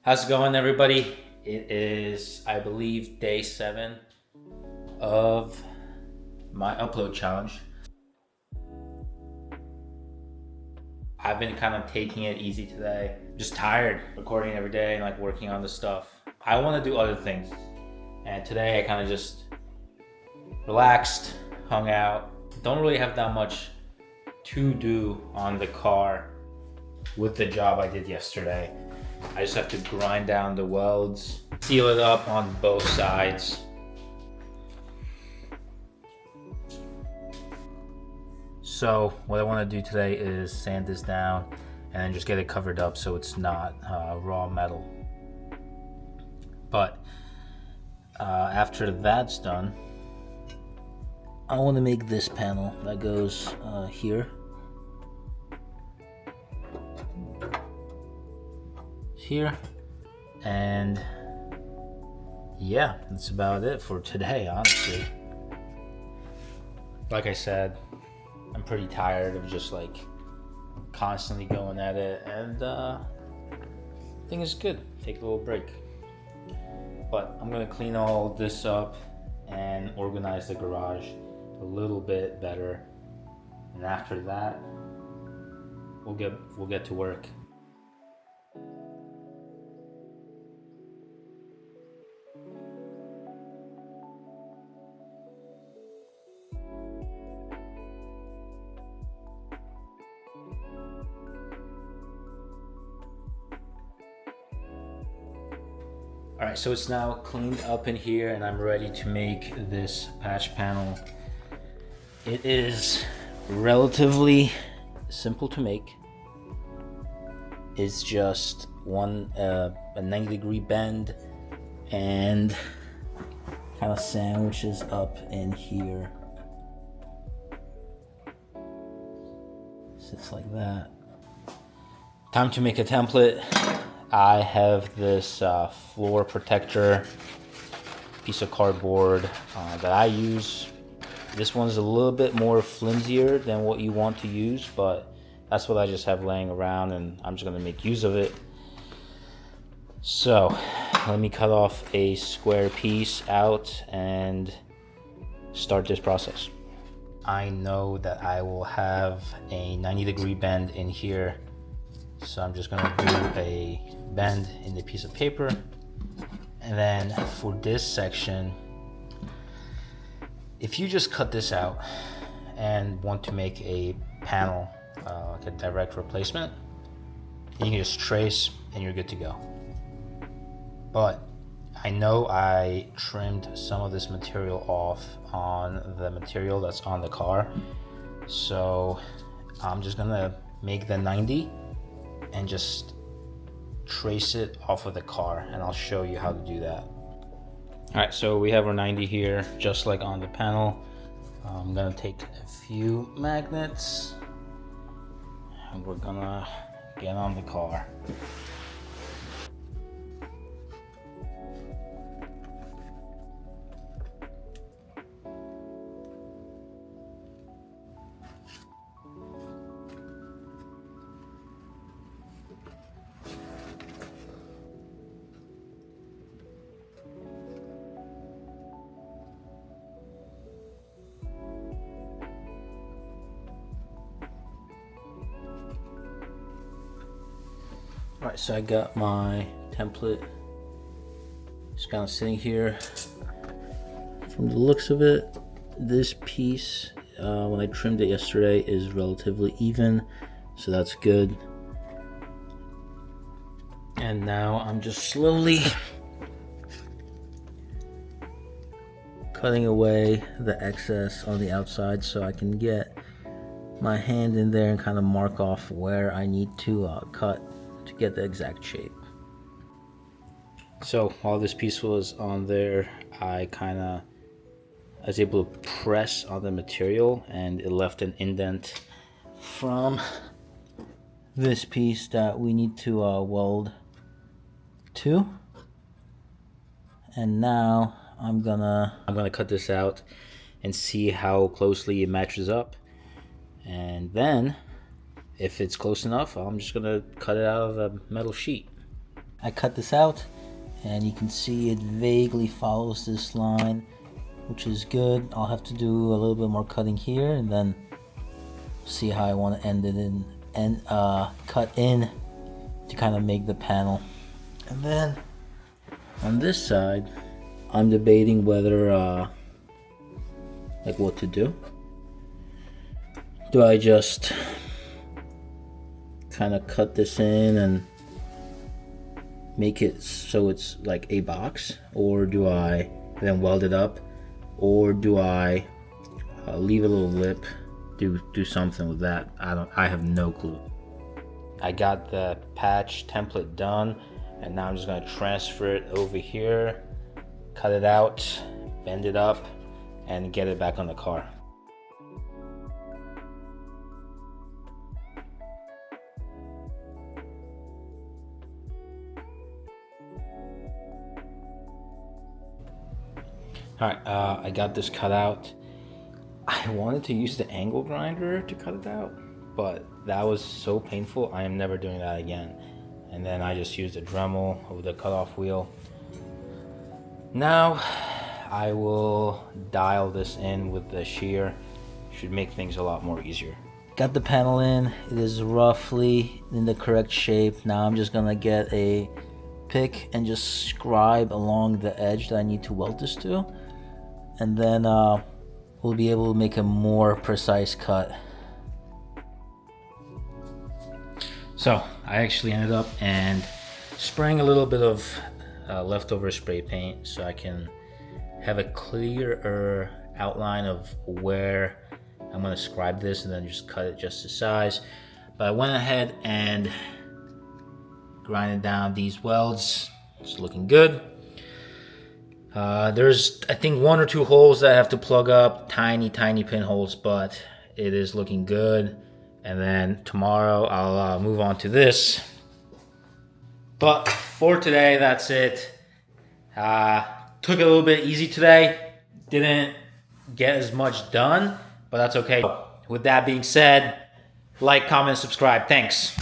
How's it going, everybody? It is, I believe, day 7 of my upload challenge. I've been kind of taking it easy today. Just tired recording every day and like working on the stuff. I want to do other things. And today I kind of just relaxed, hung out. Don't really have that much to do on the car with the job I did yesterday. I just have to grind down the welds, seal it up on both sides. So what I want to do today is sand this down and then just get it covered up so it's not raw metal. But after that's done, I want to make this panel that goes here. Here, and yeah, that's about it for today, honestly. Like I said, I'm pretty tired of just like constantly going at it, and I think it's good. Take a little break. But I'm gonna clean all this up and organize the garage a little bit better, and after that, we'll get to work. All right, so it's now cleaned up in here and I'm ready to make this patch panel. It is relatively simple to make. It's just a 90-degree bend and kind of sandwiches up in here. Sits like that. Time to make a template. I have this floor protector piece of cardboard that I use. This one's a little bit more flimsier than what you want to use, but that's what I just have laying around and I'm just gonna make use of it. So let me cut off a square piece out and start this process. I know that I will have a 90-degree bend in here, so I'm just gonna do a bend in the piece of paper. And then for this section, if you just cut this out and want to make a panel, like a direct replacement, you can just trace and you're good to go. But I know I trimmed some of this material off on the material that's on the car, so I'm just gonna make the 90 and just trace it off of the car, and I'll show you how to do that. All right, so we have our 90 here, just like on the panel. I'm gonna take a few magnets and we're gonna get on the car. All right, so I got my template just kind of sitting here. From the looks of it, this piece, when I trimmed it yesterday, is relatively even, so that's good. And now I'm just slowly cutting away the excess on the outside so I can get my hand in there and kind of mark off where I need to cut to get the exact shape. So while this piece was on there, I was able to press on the material and it left an indent from this piece that we need to weld to. And now I'm gonna cut this out and see how closely it matches up, and then if it's close enough, I'm just gonna cut it out of a metal sheet. I cut this out, and you can see it vaguely follows this line, which is good. I'll have to do a little bit more cutting here, and then see how I want to end it in, and cut in to kind of make the panel. And then on this side, I'm debating whether like what to do. Do I just kind of cut this in and make it so it's like a box, or do I then weld it up, or do I leave a little lip, do something with that? I have no clue. I got the patch template done, and now I'm just going to transfer it over here, cut it out, bend it up, and get it back on the car. Alright, I got this cut out. I wanted to use the angle grinder to cut it out, but that was so painful. I am never doing that again. And then I just used a Dremel over the cutoff wheel. Now I will dial this in with the shear. Should make things a lot more easier. Got the panel in. It is roughly in the correct shape. Now I'm just gonna get a pick and just scribe along the edge that I need to weld this to, and then we'll be able to make a more precise cut. So I actually ended up and spraying a little bit of leftover spray paint so I can have a clearer outline of where I'm going to scribe this, and then just cut it just the size. But I went ahead and grinded down these welds. It's looking good. There's, I think, 1 or 2 holes that I have to plug up, tiny pinholes, but it is looking good. And then tomorrow I'll move on to this. But for today, that's it. Took it a little bit easy today. Didn't get as much done, but that's okay. With that being said, like, comment, subscribe. Thanks.